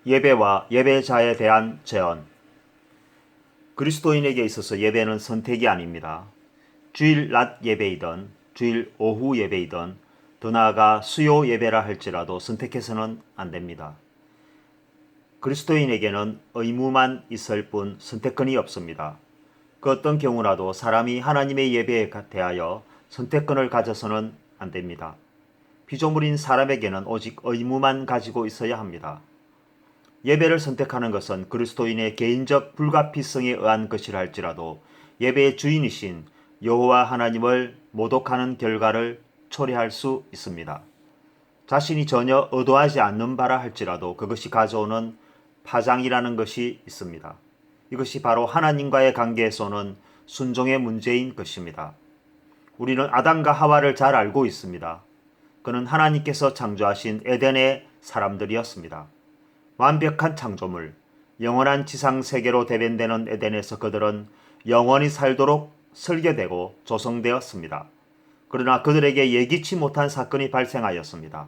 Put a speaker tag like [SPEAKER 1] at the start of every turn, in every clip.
[SPEAKER 1] 예배와 예배자에 대한 제언. 그리스도인에게 있어서 예배는 선택이 아닙니다. 주일 낮 예배이든 주일 오후 예배이든 더 나아가 수요 예배라 할지라도 선택해서는 안 됩니다. 그리스도인에게는 의무만 있을 뿐 선택권이 없습니다. 그 어떤 경우라도 사람이 하나님의 예배에 대하여 선택권을 가져서는 안 됩니다. 피조물인 사람에게는 오직 의무만 가지고 있어야 합니다. 예배를 선택하는 것은 그리스도인의 개인적 불가피성에 의한 것이라 할지라도 예배의 주인이신 여호와 하나님을 모독하는 결과를 초래할 수 있습니다. 자신이 전혀 의도하지 않는 바라 할지라도 그것이 가져오는 파장이라는 것이 있습니다. 이것이 바로 하나님과의 관계에서는 순종의 문제인 것입니다. 우리는 아담과 하와를 잘 알고 있습니다. 그는 하나님께서 창조하신 에덴의 사람들이었습니다. 완벽한 창조물, 영원한 지상세계로 대변되는 에덴에서 그들은 영원히 살도록 설계되고 조성되었습니다. 그러나 그들에게 예기치 못한 사건이 발생하였습니다.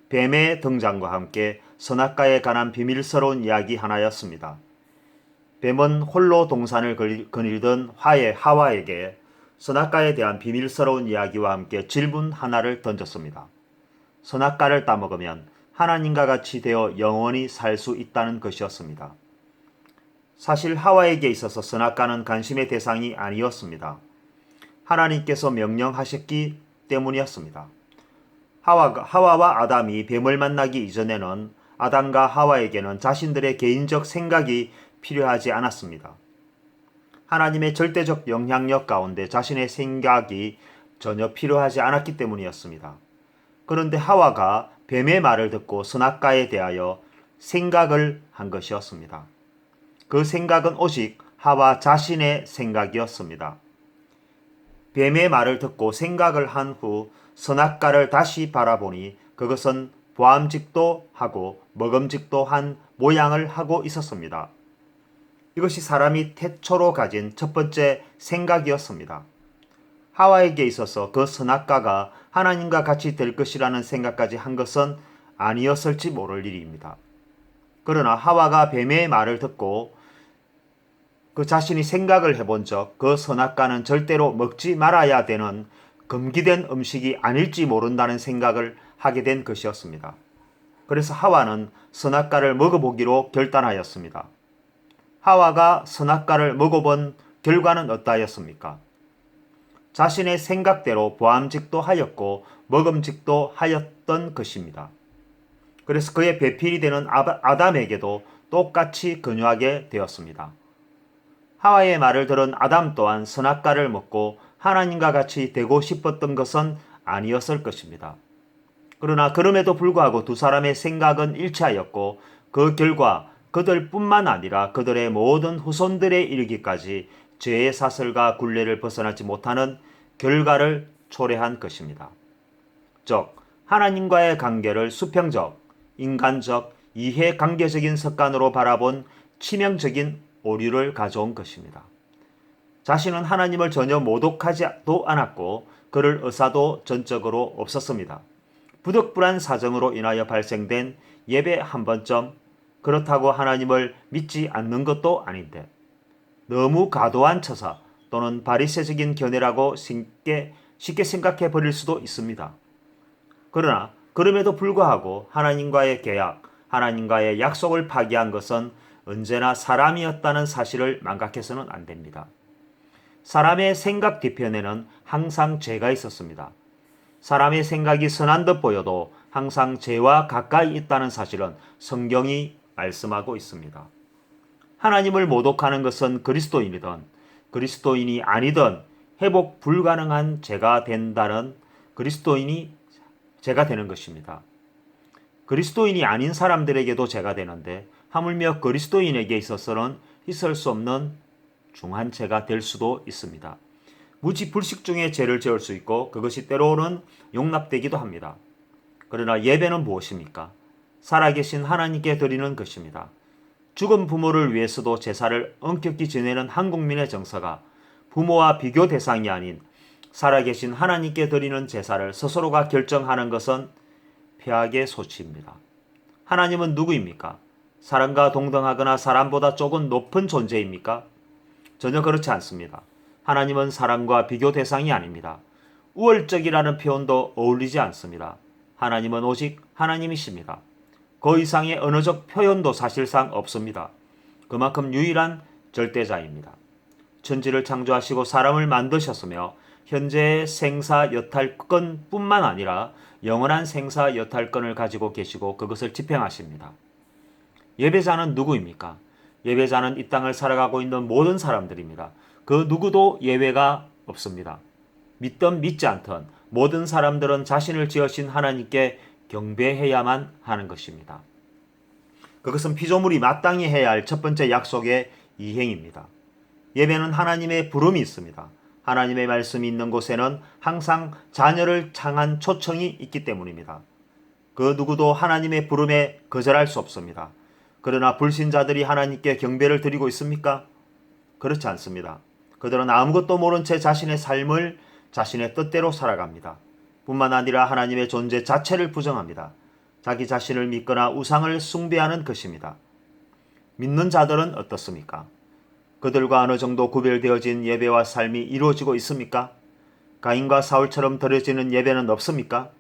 [SPEAKER 1] 뱀의 등장과 함께 선악과에 관한 비밀스러운 이야기 하나였습니다. 뱀은 홀로 동산을 거닐던 하와에게 선악과에 대한 비밀스러운 이야기와 함께 질문 하나를 던졌습니다. 선악과를 따먹으면 하나님과 같이 되어 영원히 살 수 있다는 것이었습니다. 사실 하와에게 있어서 선악과는 관심의 대상이 아니었습니다. 하나님께서 명령하셨기 때문이었습니다. 하와와 아담이 뱀을 만나기 이전에는 아담과 하와에게는 자신들의 개인적 생각이 필요하지 않았습니다. 하나님의 절대적 영향력 가운데 자신의 생각이 전혀 필요하지 않았기 때문이었습니다. 그런데 하와가 뱀의 말을 듣고 선악과에 대하여 생각을 한 것이었습니다. 그 생각은 오직 하와 자신의 생각이었습니다. 뱀의 말을 듣고 생각을 한 후 선악과를 다시 바라보니 그것은 보암직도 하고 먹음직도 한 모양을 하고 있었습니다. 이것이 사람이 태초로 가진 첫 번째 생각이었습니다. 하와에게 있어서 그 선악과가 하나님과 같이 될 것이라는 생각까지 한 것은 아니었을지 모를 일입니다. 그러나 하와가 뱀의 말을 듣고 그 자신이 생각을 해본 적 그 선악과는 절대로 먹지 말아야 되는 금기된 음식이 아닐지 모른다는 생각을 하게 된 것이었습니다. 그래서 하와는 선악과를 먹어보기로 결단하였습니다. 하와가 선악과를 먹어본 결과는 어떠하였습니까? 자신의 생각대로 보암직도 하였고 먹음직도 하였던 것입니다. 그래서 그의 배필이 되는 아담에게도 똑같이 근유하게 되었습니다. 하와의 말을 들은 아담 또한 선악과를 먹고 하나님과 같이 되고 싶었던 것은 아니었을 것입니다. 그러나 그럼에도 불구하고 두 사람의 생각은 일치하였고 그 결과 그들뿐만 아니라 그들의 모든 후손들에 이르기까지 죄의 사슬과 굴레를 벗어나지 못하는 결과를 초래한 것입니다. 즉 하나님과의 관계를 수평적, 인간적, 이해관계적인 습관으로 바라본 치명적인 오류를 가져온 것입니다. 자신은 하나님을 전혀 모독하지도 않았고 그럴 의사도 전적으로 없었습니다. 부득불한 사정으로 인하여 발생된 예배 한 번점, 그렇다고 하나님을 믿지 않는 것도 아닌데 너무 과도한 처사 또는 바리새적인 견해라고 쉽게 생각해 버릴 수도 있습니다. 그러나 그럼에도 불구하고 하나님과의 계약, 하나님과의 약속을 파기한 것은 언제나 사람이었다는 사실을 망각해서는 안 됩니다. 사람의 생각 뒤편에는 항상 죄가 있었습니다. 사람의 생각이 선한 듯 보여도 항상 죄와 가까이 있다는 사실은 성경이 말씀하고 있습니다. 하나님을 모독하는 것은 그리스도인이든 그리스도인이 아니든 회복 불가능한 죄가 된다는 그리스도인이 죄가 되는 것입니다. 그리스도인이 아닌 사람들에게도 죄가 되는데 하물며 그리스도인에게 있어서는 있을 수 없는 중한 죄가 될 수도 있습니다. 무지 불식 중에 죄를 지을 수 있고 그것이 때로는 용납되기도 합니다. 그러나 예배는 무엇입니까? 살아계신 하나님께 드리는 것입니다. 죽은 부모를 위해서도 제사를 엄격히 지내는 한국민의 정서가 부모와 비교 대상이 아닌 살아계신 하나님께 드리는 제사를 스스로가 결정하는 것은 폐악의 소치입니다. 하나님은 누구입니까? 사람과 동등하거나 사람보다 조금 높은 존재입니까? 전혀 그렇지 않습니다. 하나님은 사람과 비교 대상이 아닙니다. 우월적이라는 표현도 어울리지 않습니다. 하나님은 오직 하나님이십니다. 그 이상의 언어적 표현도 사실상 없습니다. 그만큼 유일한 절대자입니다. 천지를 창조하시고 사람을 만드셨으며 현재의 생사 여탈권 뿐만 아니라 영원한 생사 여탈권을 가지고 계시고 그것을 집행하십니다. 예배자는 누구입니까? 예배자는 이 땅을 살아가고 있는 모든 사람들입니다. 그 누구도 예외가 없습니다. 믿든 믿지 않든 모든 사람들은 자신을 지으신 하나님께 경배해야만 하는 것입니다. 그것은 피조물이 마땅히 해야 할 첫 번째 약속의 이행입니다. 예배는 하나님의 부름이 있습니다. 하나님의 말씀이 있는 곳에는 항상 자녀를 향한 초청이 있기 때문입니다. 그 누구도 하나님의 부름에 거절할 수 없습니다. 그러나 불신자들이 하나님께 경배를 드리고 있습니까? 그렇지 않습니다. 그들은 아무것도 모른 채 자신의 삶을 자신의 뜻대로 살아갑니다. 뿐만 아니라 하나님의 존재 자체를 부정합니다. 자기 자신을 믿거나 우상을 숭배하는 것입니다. 믿는 자들은 어떻습니까? 그들과 어느 정도 구별되어진 예배와 삶이 이루어지고 있습니까? 가인과 사울처럼 드려지는 예배는 없습니까?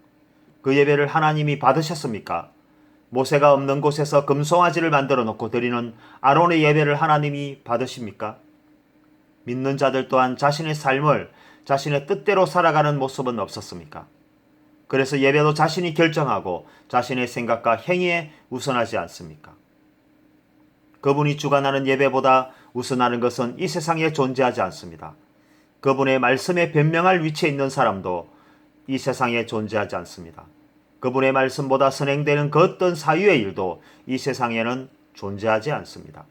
[SPEAKER 1] 그 예배를 하나님이 받으셨습니까? 모세가 없는 곳에서 금송아지를 만들어 놓고 드리는 아론의 예배를 하나님이 받으십니까? 믿는 자들 또한 자신의 삶을 자신의 뜻대로 살아가는 모습은 없었습니까? 그래서 예배도 자신이 결정하고 자신의 생각과 행위에 우선하지 않습니까? 그분이 주관하는 예배보다 우선하는 것은 이 세상에 존재하지 않습니다. 그분의 말씀에 변명할 위치에 있는 사람도 이 세상에 존재하지 않습니다. 그분의 말씀보다 선행되는 그 어떤 사유의 일도 이 세상에는 존재하지 않습니다.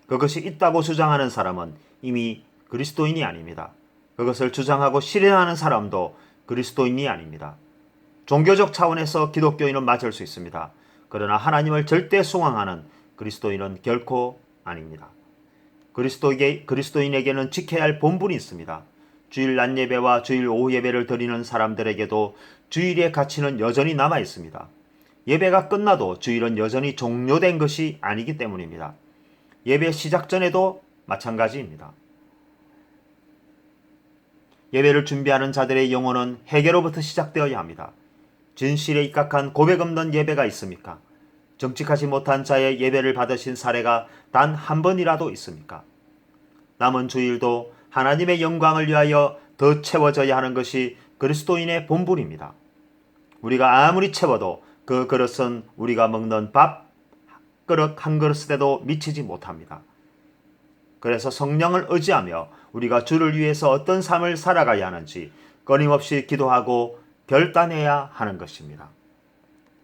[SPEAKER 1] 그것이 있다고 주장하는 사람은 이미 그리스도인이 아닙니다. 그것을 주장하고 실현하는 사람도 그리스도인이 아닙니다. 종교적 차원에서 기독교인은 맞을 수 있습니다. 그러나 하나님을 절대 숭앙하는 그리스도인은 결코 아닙니다. 그리스도인에게는 지켜야 할 본분이 있습니다. 주일 낮 예배와 주일 오후 예배를 드리는 사람들에게도 주일의 가치는 여전히 남아 있습니다. 예배가 끝나도 주일은 여전히 종료된 것이 아니기 때문입니다. 예배 시작 전에도 마찬가지입니다. 예배를 준비하는 자들의 영혼은 회개로부터 시작되어야 합니다. 진실에 입각한 고백 없는 예배가 있습니까? 정직하지 못한 자의 예배를 받으신 사례가 단 한 번이라도 있습니까? 남은 주일도 하나님의 영광을 위하여 더 채워져야 하는 것이 그리스도인의 본분입니다. 우리가 아무리 채워도 그 그릇은 우리가 먹는 밥 그릇 한 그릇에도 미치지 못합니다. 그래서 성령을 의지하며 우리가 주를 위해서 어떤 삶을 살아가야 하는지 끊임없이 기도하고 결단해야 하는 것입니다.